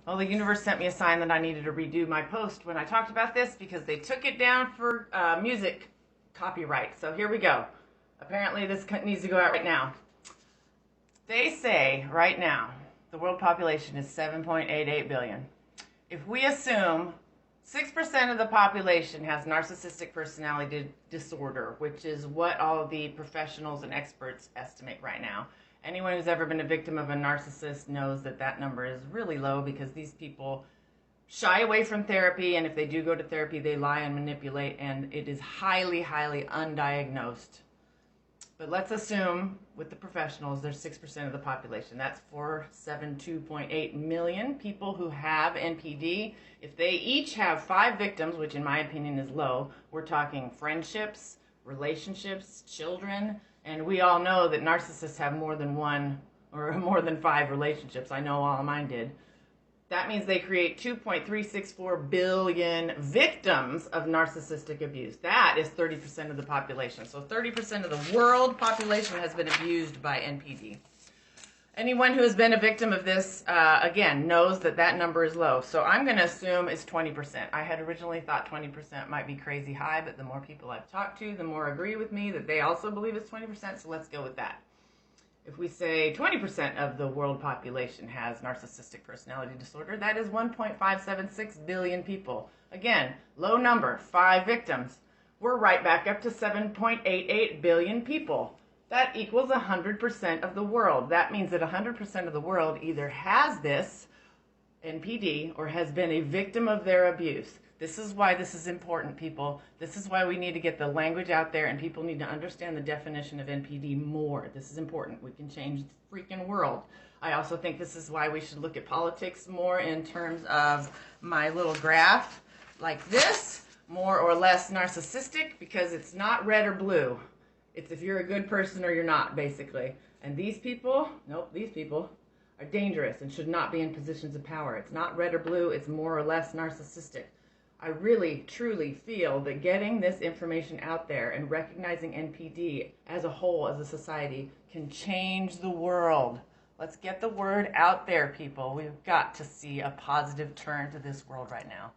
Well, the universe sent me a sign that I needed to redo my post when I talked about this because they took it down for music copyright. So here we go. Apparently this needs to go out right now. They say right now the world population is 7.88 billion. If we assume 6% of the population has narcissistic personality disorder, which is what all the professionals and experts estimate right now. Anyone who's ever been a victim of a narcissist knows that that number is really low because these people shy away from therapy, and if they do go to therapy, they lie and manipulate, and it is highly, highly undiagnosed. But let's assume with the professionals, there's 6% of the population. That's 472.8 million people who have NPD. If they each have 5 victims, which in my opinion is low, we're talking friendships, relationships, children, and we all know that narcissists have more than 1 or more than 5 relationships. I know all of mine did. That means they create 2.364 billion victims of narcissistic abuse. That is 30% of the population. So 30% of the world population has been abused by NPD. Anyone who has been a victim of this, again, knows that that number is low. So I'm going to assume it's 20%. I had originally thought 20% might be crazy high, but the more people I've talked to, the more agree with me that they also believe it's 20%. So let's go with that. If we say 20% of the world population has narcissistic personality disorder, that is 1.576 billion people. Again, low number, 5 victims. We're right back up to 7.88 billion people. That equals 100% of the world. That means that 100% of the world either has this NPD or has been a victim of their abuse. This is why this is important, people. This is why we need to get the language out there, and people need to understand the definition of NPD more. This is important. We can change the freaking world. I also think this is why we should look at politics more in terms of my little graph like this, more or less narcissistic, because it's not red or blue. It's if you're a good person or you're not, basically. And these people, nope, these people are dangerous and should not be in positions of power. It's not red or blue. It's more or less narcissistic. I really, truly feel that getting this information out there and recognizing NPD as a whole, as a society, can change the world. Let's get the word out there, people. We've got to see a positive turn to this world right now.